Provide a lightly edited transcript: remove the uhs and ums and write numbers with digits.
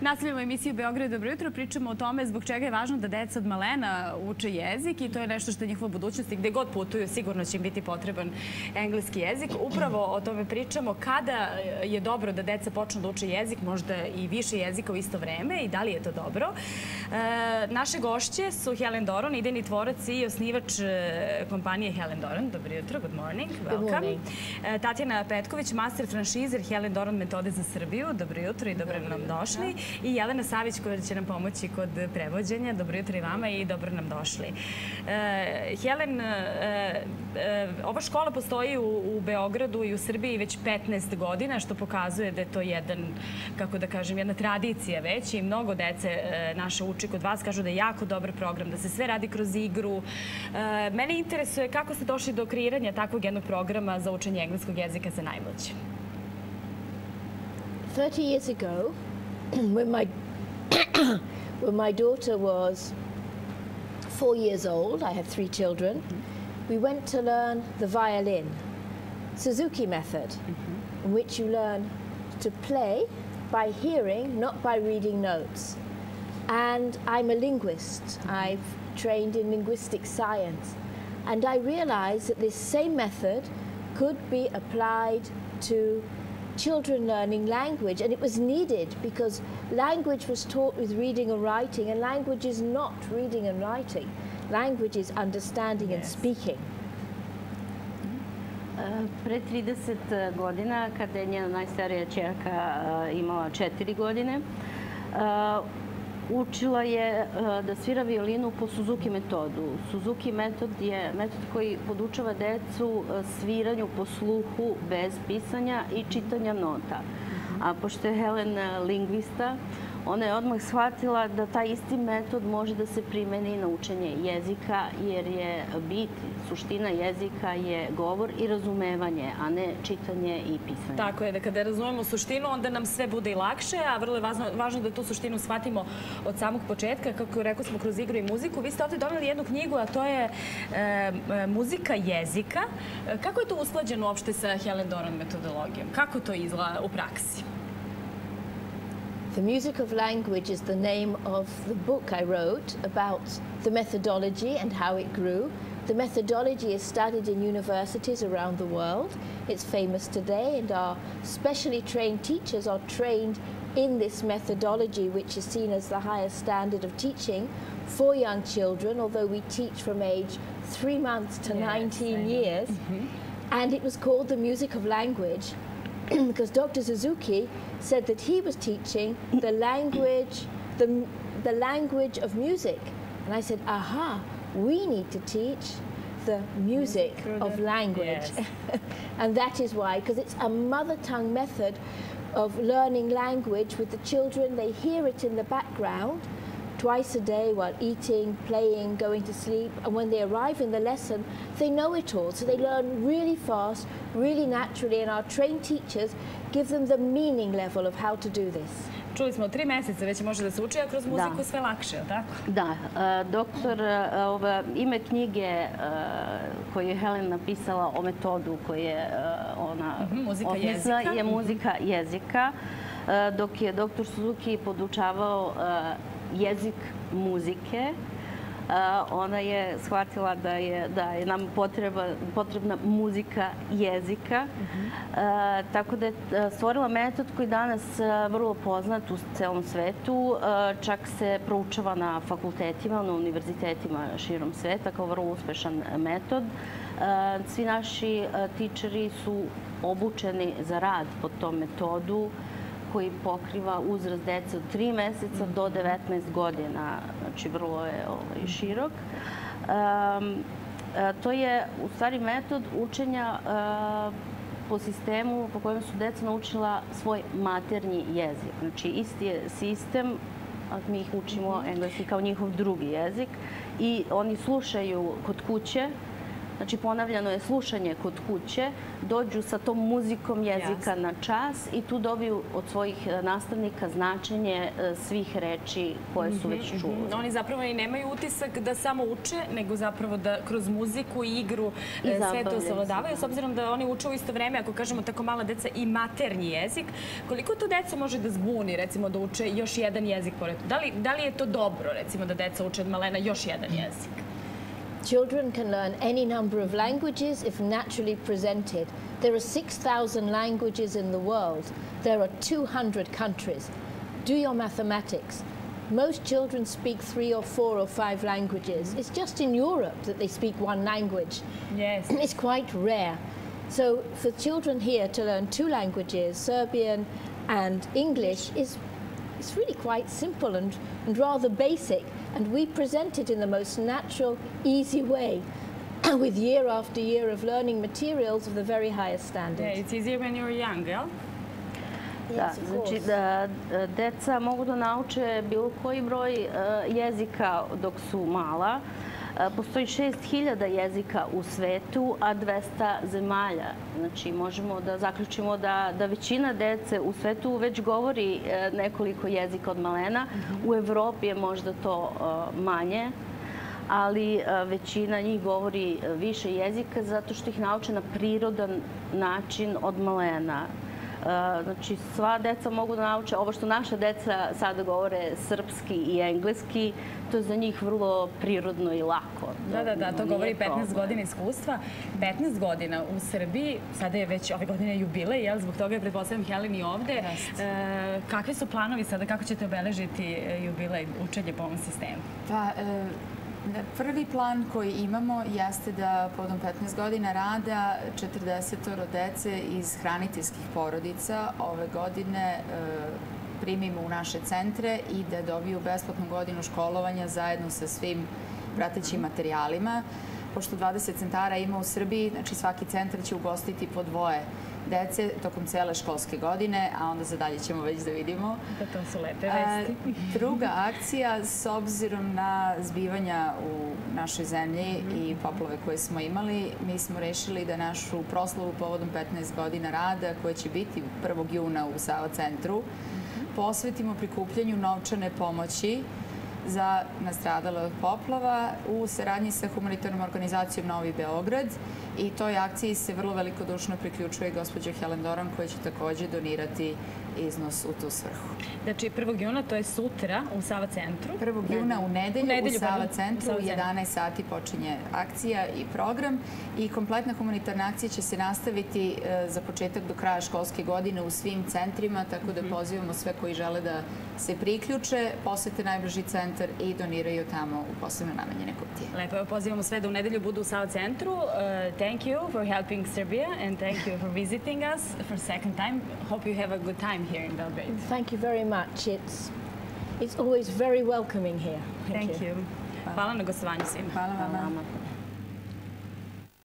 Nastavljamo emisiju Beograd, dobro jutro. Pričamo o tome zbog čega je važno da deca od malena uče jezik i to je nešto što je njihova budućnost i gde god putuju sigurno će im biti potreban engleski jezik. Upravo o tome pričamo kada je dobro da deca počnu da uče jezik, možda i više jezika u isto vreme i da li je to dobro. Naše gošće su Helen Doron, idejni tvorac i osnivač kompanije Helen Doron. Dobro jutro, good morning, welcome. Tatjana Petković, master franšizer Helen Doron metode za Srbiju. Dobro jutro i dobro nam došli. I Jelena Savić koja će nam pomoći kod prevođenja. Dobro jutro i vama i dobro nam došli. Helen, ova škola postoji u Beogradu i u Srbiji već 15 godina, što pokazuje da je to jedna tradicija već i mnogo dece naše uči kod vas. Kažu da je jako dobar program, da se sve radi kroz igru. Mene interesuje kako ste došli do kreiranja takvog jednog programa za učenje engleskog jezika za najmlađe. 30 years ago, when my daughter was 4 years old, I have 3 children, we went to learn the violin, Suzuki method, in which you learn to play by hearing, not by reading notes. And I'm a linguist. I've trained in linguistic science. And I realized that this same method could be applied to children learning language, and it was needed because language was taught with reading and writing, and language is not reading and writing. Language is understanding and speaking. Pre 30 godina, kada je njena najstarija ćerka imala 4 godine, učila je da svira violinu po Suzuki metodu. Suzuki metod je metod koji podučava decu sviranju po sluhu bez pisanja i čitanja nota. A pošto je Helen lingvista, ona je odmah shvatila da taj isti metod može da se primeni na učenje jezika, jer je bit, suština jezika je govor i razumevanje, a ne čitanje i pisanje. Tako je, da kada razumemo suštinu, onda nam sve bude i lakše, a vrlo je važno da tu suštinu shvatimo od samog početka, kako rekao smo, kroz igru i muziku. Vi ste ovdje doneli jednu knjigu, a to je muzika jezika. Kako je to usklađeno uopšte sa Helen Doron metodologijom? Kako to izgleda u praksi? The Music of Language is the name of the book I wrote about the methodology and how it grew. The methodology is studied in universities around the world. It's famous today, and our specially trained teachers are trained in this methodology, which is seen as the highest standard of teaching for young children, although we teach from age 3 months to 19 years. And it was called the Music of Language because Dr. Suzuki said that he was teaching the language of music. And I said, aha, we need to teach the music of language. Yes. And that is why, because it's a mother tongue method of learning language with the children. They hear it in the background twice a day while eating, playing, going to sleep. And when they arrive in the lesson, they know it all. So they learn really fast, really naturally. And our trained teachers give them the meaning level of how to do this. Čuli smo 3 meseca već može da se uči, a kroz muziku sve lakše, je li tako? Da. Ime knjige koju je Helen napisala o metodu koju je ona osmislila je muzika jezika, dok je dr. Suzuki podučavao jezik muzike. Ona je shvatila da je nam potrebna muzika jezika. Tako da je stvorila metod koji je danas vrlo poznat u celom svetu. Čak se proučava na fakultetima, na univerzitetima širom sveta kao vrlo uspešan metod. Svi naši tičeri su obučeni za rad po tom metodu koji pokriva uzrast dece od 3 meseca do 19 godina. Znači, vrlo je širok. To je, u stvari, metod učenja po sistemu po kojem su deca naučila svoj maternji jezik. Znači, isti je sistem, mi ih učimo engleski kao njihov drugi jezik i oni slušaju kod kuće Znači, ponavljano je slušanje kod kuće, dođu sa tom muzikom jezika na čas i tu dobiju od svojih nastavnika značenje svih reči koje su već čuli. Oni zapravo i nemaju utisak da samo uče, nego zapravo da kroz muziku i igru sve to savladavaju, s obzirom da oni uče u isto vreme, ako kažemo tako mala deca, i maternji jezik. Koliko to deca može da zbuni, recimo, da uče još jedan jezik pored? Da li je to dobro, recimo, da deca uče od malena još jedan jezik? Children can learn any number of languages if naturally presented. There are 6,000 languages in the world. There are 200 countries. Do your mathematics. Most children speak 3 or 4 or 5 languages. It's just in Europe that they speak one language. Yes. It's quite rare. So for children here to learn 2 languages, Serbian and English, it's really quite simple and rather basic. And we present it in the most natural, easy way with year after year of learning materials of the very highest standard. Yeah, it's easier when you're young, jel? Da, znači da deca mogu da nauče bilo koji broj jezika dok su mala. Postoji 6.000 jezika u svetu, a 200 zemalja. Znači, možemo da zaključimo da većina dece u svetu već govori nekoliko jezika od malena. U Evropi je možda to manje, ali većina njih govori više jezika zato što ih nauče na prirodan način od malena. Znači, sva deca mogu da nauče ovo što naša deca sada govore srpski i engleski, to je za njih vrlo prirodno i lako. Da, to govori 15 godina iskustva. 15 godina u Srbiji, sada je već ove godine jubilej, jel? Zbog toga je, pretpostavljam, Helen i ovde. Kakvi su planovi sada, kako ćete obeležiti jubilej učenje po ovom sistemu? Pa, prvi plan koji imamo jeste da povodom 15 godina rada 40 dece iz hraniteljskih porodica ove godine primimo u naše centre i da dobiju besplatnu godinu školovanja zajedno sa svim pratećim materijalima. Pošto 20 centara ima u Srbiji, znači svaki centar će ugostiti po 2 dece tokom cele školske godine, a onda za dalje ćemo već da vidimo. Da, to su lepe vesti. Druga akcija, s obzirom na zbivanja u našoj zemlji i poplave koje smo imali, mi smo rešili da našu proslavu povodom 15 godina rada, koja će biti 1. juna u Sava centru, posvetimo prikupljanju novčane pomoći za nastradale od poplava u saradnji sa humanitarnom organizacijom Novi Beograd i toj akciji se vrlo velikodušno priključuje gospođa Helen Doran koja će takođe donirati iznos u tu svrhu. Znači 1. juna, to je sutra u Sava centru? 1. juna u nedelju u Sava centru, u 11 sati počinje akcija i program i kompletna humanitarna akcija će se nastaviti za početak do kraja školske godine u svim centrima, tako da pozivamo sve koji žele da se priključe, posete najbliži centar i doniraju tamo u posebno namenjene kutije. Lepo, pozivamo sve da u nedelju budu u Sava centru. Thank you for helping Serbia and thank you for visiting us for second time. Hope you have a good time here in Belgrade. Thank you very much. It's always very welcoming here. Thank you. Hvala na gostovanju svima. Hvala vama.